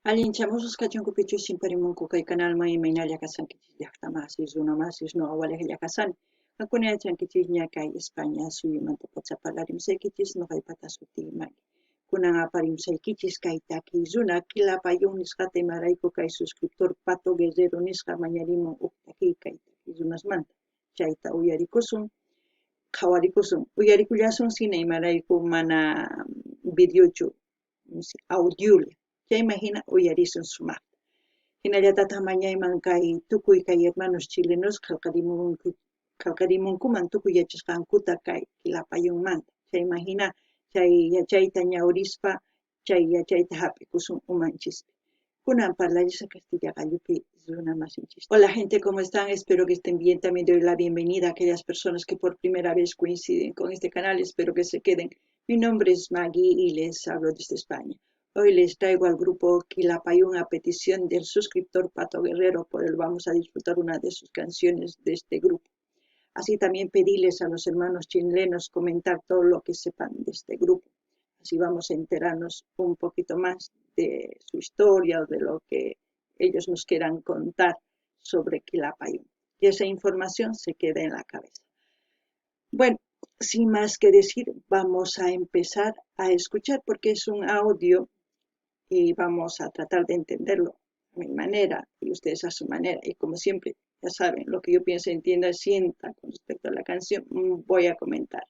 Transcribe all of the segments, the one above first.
Allinchamusos kachunkupichu simparimunku kay canalman imaynalla kasankichis llaqtamasis runamasis noqa kasani. Kankuna yachankichis ña kay España suyumanta parlarimsaykichis noqaypata sutiymani. Kunan aparimsaykichis kay takiy runa Quilapayún nisqata imarayku kay suscriptor Pato Guerrero nisqa mañarimun huk takiy kay takiy runasmanta. Chayta uyarikusun, qhawarikusun, uyarikullasun sina imarayku mana videochu audiolla. Chayman hina uyarisun sumaqta. Hinallatataq mañayman kay tukuy kay hermanos chilenos qallqarimunkuman tukuy yachasqankuta kay Quilapayunmanta. Chayman hina chay yachayta ñawrispa chay yachayta hap'ikusun umanchispi. Kunan parlarisqa Castilla gallupi runa masinchis. Hola gente, ¿cómo están? Espero que estén bien. También doy la bienvenida a aquellas personas que por primera vez coinciden con este canal. Espero que se queden. Mi nombre es Maggie y les hablo desde España. Hoy les traigo al grupo Quilapayún a petición del suscriptor Pato Guerrero, por él vamos a disfrutar una de sus canciones de este grupo. Así también pedirles a los hermanos chilenos comentar todo lo que sepan de este grupo. Así vamos a enterarnos un poquito más de su historia o de lo que ellos nos quieran contar sobre Quilapayún. Y esa información se queda en la cabeza. Bueno, sin más que decir, vamos a empezar a escuchar porque es un audio y vamos a tratar de entenderlo a mi manera y ustedes a su manera. Y como siempre, ya saben, lo que yo pienso, entienda, sienta con respecto a la canción, voy a comentar.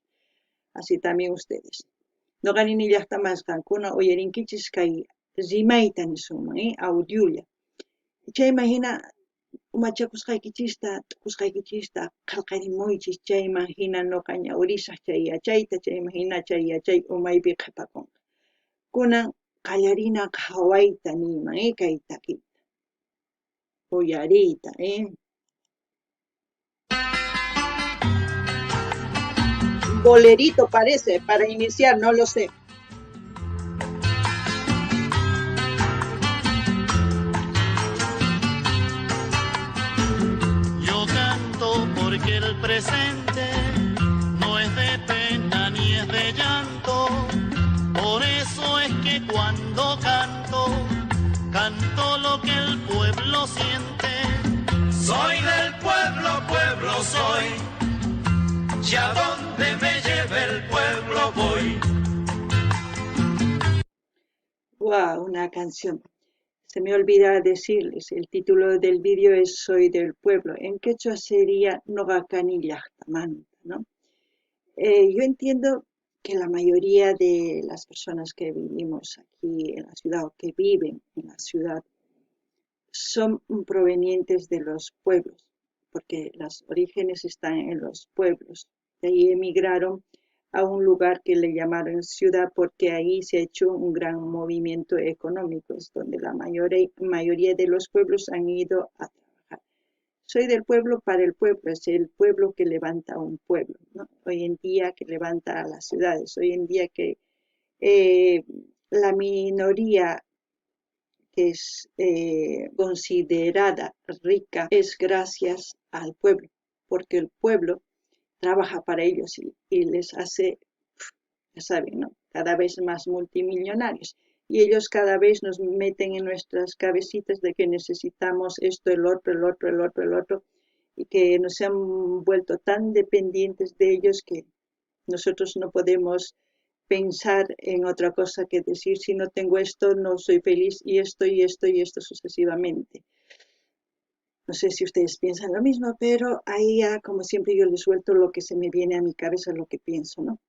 Así también ustedes. No ganin ni llaqta más cancuna oyerinkichis kay rimayta nisuman, audiolla. Chay imagina umachakusqaykichista, tukusqaykichista, qallqarimuychis, chay imagina noqa ñawrisaq chay yachayta, chay imagina chay yachay umaypi qhipakunqa. Kunan qallarina qhawayta niyman, kay takiyta. Uyariyta, Bolerito parece, para iniciar, no lo sé. Yo canto porque el presente no es de pena ni es de llanto. Por eso es que cuando canto, canto lo que el pueblo siente. Soy del pueblo, pueblo soy. Y a donde me lleve el pueblo voy. Wow, una canción. Se me olvida decirles, el título del vídeo es Soy del pueblo. En quechua sería Nogacani Llaqtamanta, ¿no? Yo entiendo que la mayoría de las personas que vivimos aquí en la ciudad o que viven en la ciudad son provenientes de los pueblos, porque los orígenes están en los pueblos. De ahí emigraron a un lugar que le llamaron ciudad porque ahí se ha hecho un gran movimiento económico, es donde la mayoría de los pueblos han ido a trabajar. Soy del pueblo para el pueblo, es el pueblo que levanta a un pueblo, ¿no? Hoy en día que levanta a las ciudades, hoy en día que la minoría que es considerada rica es gracias al pueblo, porque el pueblo trabaja para ellos y les hace, ya saben, ¿no? Cada vez más multimillonarios. Y ellos cada vez nos meten en nuestras cabecitas de que necesitamos esto, el otro, el otro, el otro, el otro, y que nos han vuelto tan dependientes de ellos que nosotros no podemos pensar en otra cosa que decir, si no tengo esto, no soy feliz, y esto, y esto, y esto sucesivamente. No sé si ustedes piensan lo mismo, pero ahí ya, como siempre, yo les suelto lo que se me viene a mi cabeza, lo que pienso, ¿no?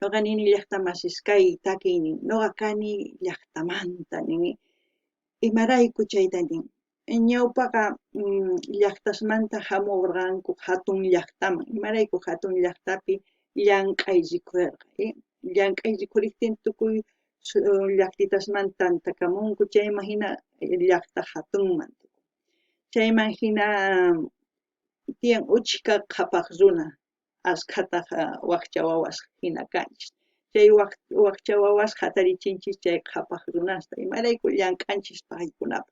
No ganini llaqtamasiskay takini, no gakani llaqtamanta nini, imarayku chayta nin. Ñawpaqa llaqtasmanta hamurqanku hatun llaqtaman, imarayku hatun llaqtapi llank'ay rikurqa, llank'ay rikuriptin tukuy llaqtitasmanta tantakamunku, chayman hina llaqta hatunman. Chayman hina tiyan uchka qhapaq runa, asqhataq waqcha wawas hina kanchis. Chay waqcha wawas hatarichinchis chay qhapaq runasta, imarayku llank'anchis paykunapaq.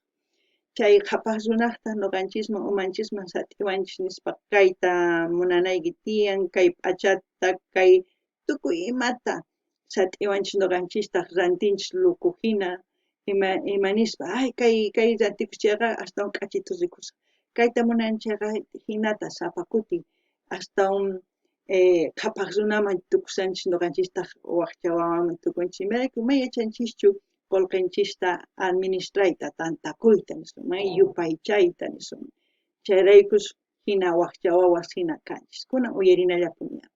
Chay qhapaq runaqta nuqanchisman umanchisman sat'iwanchis nispa kayta munanayki tiyan, kay p'achata, kay tukuy imata sat'iwanchis nuqanchistaq rantinchis luku hina, imanispa kay rantikushchayqa astawan k'achitus rikusqa kayta munanchayqa hinata sapakutin astawan qhapaq runaman tukusanchis ñuqanchistaq waqcha wawaman tukunchis imarayku may yachanchischu qullqinchista administrayta tantakuyta nispa may yupaychayta nispa chayraykus hina waqcha wawas hina kanchis kunan uyarinallapunña.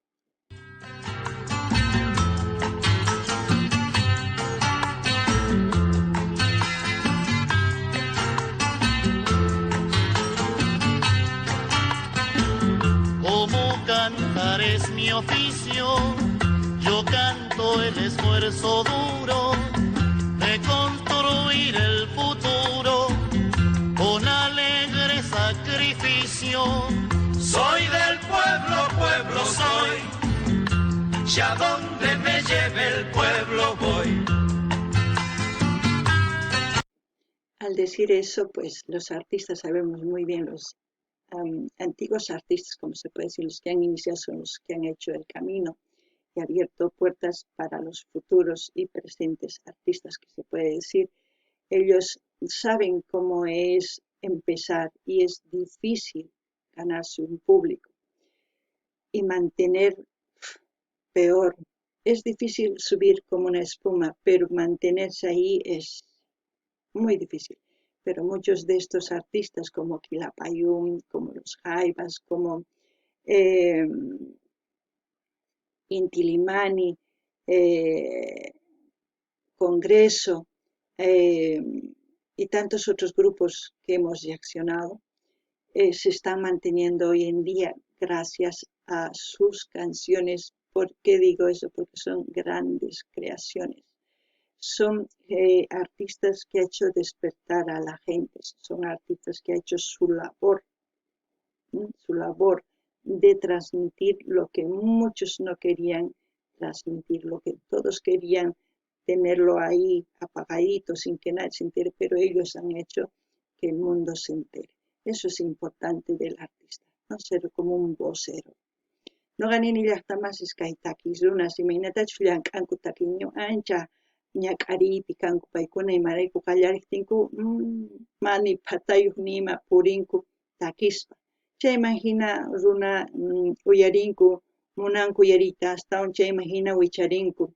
Como cantar es mi oficio, yo canto el esfuerzo duro de construir el futuro con alegre sacrificio. Soy del pueblo, pueblo soy, ya donde me lleve el pueblo voy. Al decir eso, pues los artistas sabemos muy bien, los antiguos artistas, como se puede decir, los que han iniciado son los que han hecho el camino y abierto puertas para los futuros y presentes artistas, que se puede decir. Ellos saben cómo es empezar y es difícil ganarse un público y mantener peor. Es difícil subir como una espuma, pero mantenerse ahí es muy difícil. Pero muchos de estos artistas como Quilapayún, como los Jaivas, como Inti-Illimani, Congreso y tantos otros grupos que hemos reaccionado, se están manteniendo hoy en día gracias a sus canciones. ¿Por qué digo eso? Porque son grandes creaciones. Son artistas que ha hecho despertar a la gente, son artistas que ha hecho su labor de transmitir lo que muchos no querían transmitir, lo que todos querían tenerlo ahí apagadito sin que nadie se entere, pero ellos han hecho que el mundo se entere. Eso es importante del artista, no ser como un vocero. No ganin llaqtamas iskaytakis runas imaynatachus llank'anku takiño ancha ñak'ariypi kanku paykuna imarayku qallariptinku mani phatayuq nima purinku takispa chayman hina runa uyarinku munanku uyariyta astawan chayman hina wicharinku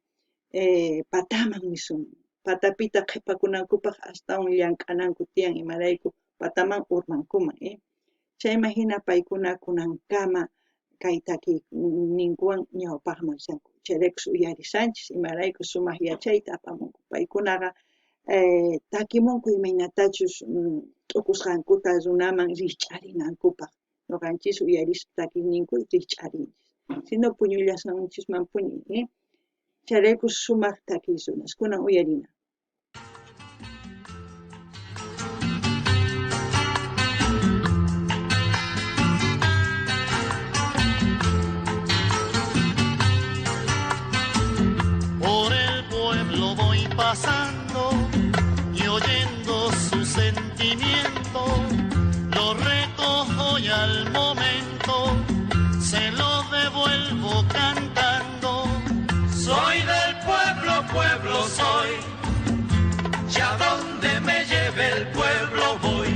pataman nisun patapita qhipakunankupaq astawan llank'ananku tiyan imarayku pataman urmankuman chayman hina paykuna kunankama kay takininkuwan ñawpaqman llanku chayraykus uyarisanchis imarayku sumaq yachayta apamunku paykunaqa takimunku imaynatachus t'ukusqankuta runaman risch'arinankupaq ñuqanchis uyarispa takininkuy risch'arinchis sino puñullasanchisman puñuy chayraykus sumaq takiy runas kunan uyarina. Pasando y oyendo su sentimiento, lo recojo y al momento se lo devuelvo cantando. Soy del pueblo, pueblo soy, ya donde me lleve el pueblo voy.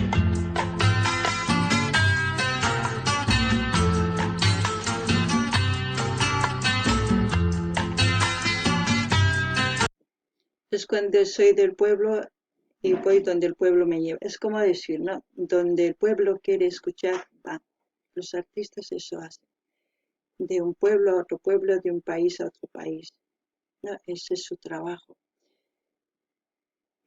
Es cuando soy del pueblo y voy donde el pueblo me lleva. Es como decir, ¿no? Donde el pueblo quiere escuchar, va. Los artistas eso hacen. De un pueblo a otro pueblo, de un país a otro país. ¿No? Ese es su trabajo.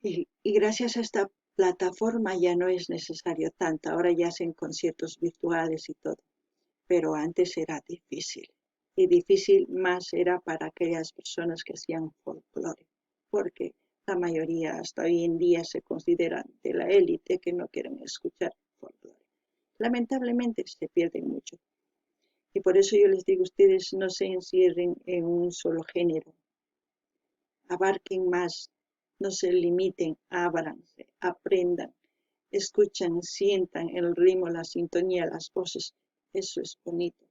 Y gracias a esta plataforma ya no es necesario tanto. Ahora ya hacen conciertos virtuales y todo. Pero antes era difícil. Y difícil más era para aquellas personas que hacían folclore. Porque la mayoría hasta hoy en día se consideran de la élite que no quieren escuchar folclore. Lamentablemente se pierden mucho. Y por eso yo les digo, ustedes no se encierren en un solo género. Abarquen más, no se limiten, ábranse, aprendan, escuchan, sientan el ritmo, la sintonía, las voces. Eso es bonito.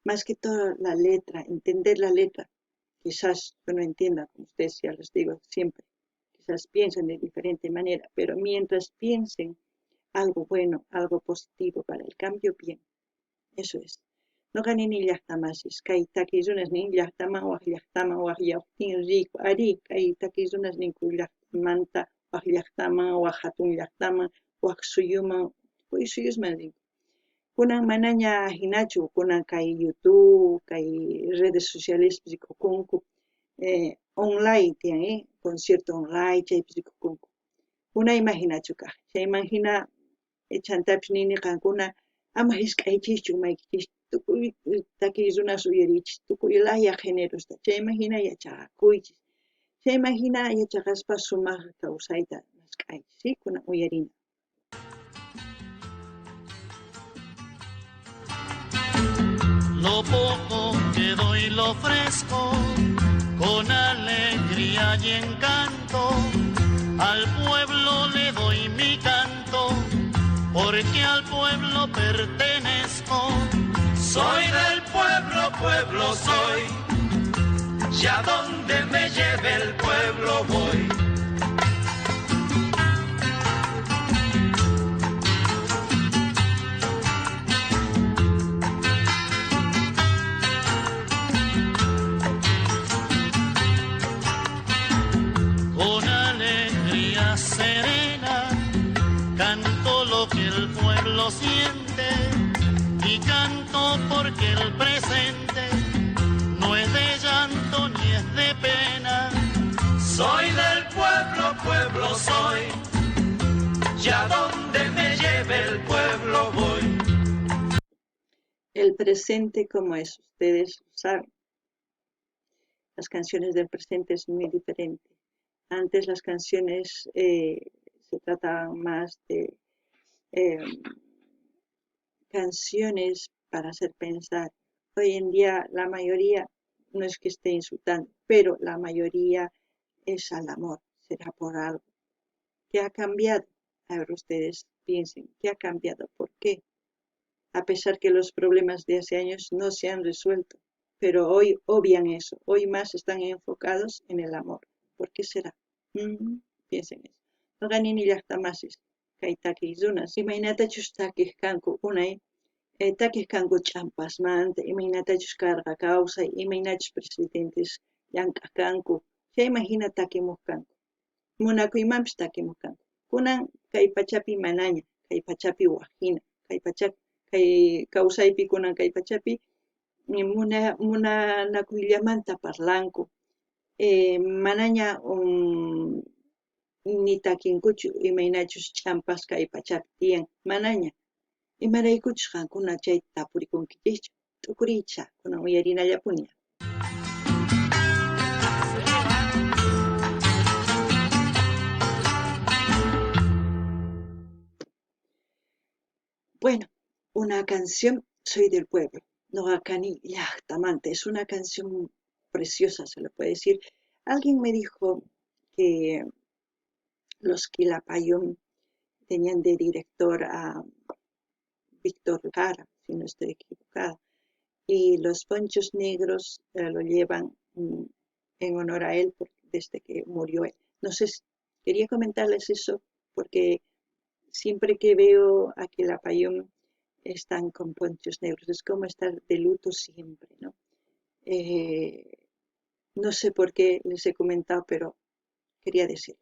Más que todo la letra, entender la letra. Quizás yo no entienda, como ustedes ya les digo siempre, quizás piensen de diferente manera, pero mientras piensen algo bueno, algo positivo para el cambio, bien, eso es. No ganin ni llaqtamasis, kay takizunas nin llaqtaman waqllaptin rico ari, kay takizunas ninku llaqtamanta waq llaqtaman, waq hatun llaqtaman, waq suyuman, kuy suyusman rinku. Kunan manaña hinachu, kunan kay YouTube, kay redes sociales rikukunku, online tiyan, concierto online chaypis rikukunku. Unayma hinachu kaq, chayman hina chantapis nini qankuna ama hisk'aychischu maykichis tukuy takiy runas uyarichis tukuy laya génerosta chayman hina yachaqakuychis chayman hina yachaqaspa sumaq kawsayta mask'aychis ¿sí? Kunan uyarina. Lo poco que doy lo ofrezco con alegría y encanto, al pueblo le doy mi canto, porque al pueblo pertenezco. Soy del pueblo, pueblo soy, y a donde me lleve el pueblo voy. Con alegría serena canto lo que el pueblo siente y canto porque el presente no es de llanto ni es de pena. Soy del pueblo, pueblo soy, y a donde me lleve el pueblo voy. El presente como es, ustedes saben, las canciones del presente es muy diferente. Antes las canciones se trataban más de canciones para hacer pensar. Hoy en día la mayoría, no es que esté insultando, pero la mayoría es al amor, será por algo. ¿Qué ha cambiado? A ver, ustedes piensen, ¿qué ha cambiado? ¿Por qué? A pesar que los problemas de hace años no se han resuelto, pero hoy obvian eso, hoy más están enfocados en el amor. ¿Por qué será? Piensen eso. No ganin ni llaqtamasis, kay takizunas, imaynatachus takij kanku unay, takij kanku ch'ampasmanta, imaynatachus karqa kawsay, imaynachus presidentes llank'aq kanku, chayman hina takimuq kanku, munakuymanpis takimuq kanku. Kunan kay pachapi manaña, kay pachapi waqhina, kay kawsaypi kunan kay pachapi munanakuyllammanta parlanku, manaña ni takinkuchu imaynachus ch'ampas kay pachapi tiyan, manaña. Imaraykuchus qankuna chayta tapurikunkichikchu, t'ukuriycha, kunan uyarinallapuña. Bueno, una canción, Soy del pueblo, Noqaqani llaqtamanta, es una canción preciosa, se lo puede decir. Alguien me dijo que los Quilapayún tenían de director a Víctor Jara, si no estoy equivocada, y los Ponchos Negros lo llevan en honor a él desde que murió él. No sé, quería comentarles eso porque siempre que veo a Quilapayún están con ponchos negros, es como estar de luto siempre, ¿no? No sé por qué les he comentado, pero quería decir.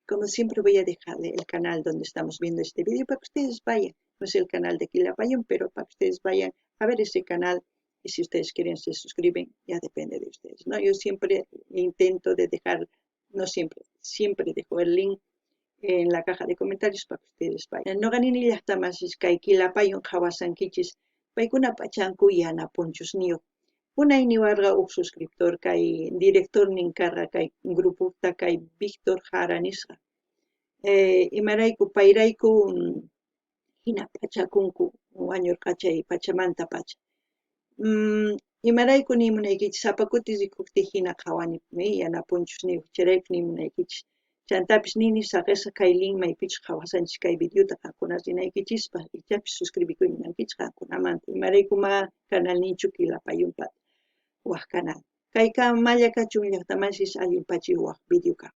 Como siempre voy a dejarle el canal donde estamos viendo este vídeo para que ustedes vayan. No es el canal de Quilapayún, pero para que ustedes vayan a ver ese canal y si ustedes quieren se suscriben, ya depende de ustedes, ¿no? Yo siempre intento de dejar, no siempre, siempre dejo el link en la caja de comentarios para que ustedes vayan. No ganin llaqtamasis kay Quilapayún hawasankichis, paykuna pachanku yana ponchos niyo. Unay niwarqa suscriptor kay director ninkarqa kay grupukta kay Víctor Jara nisqa. Imarayku payrayku hina pachakunku wañurqa chay pachamanta pacha. Imarayku nimunaykichis sapakutis rikukti hina qhawanipuni yana ponchos niyo chayrayku nimunaykichis. Chantapis nini saqesa kay link maypichus hawasanchis kay videota qankuna rinaykichispa ichapis suscribikuyninkichis qankunamanta. Imaraykuma canal ninchu Quilapayúnpa waq canal. Kay mallakachun llaqtamasis allinpachik waq videoqa.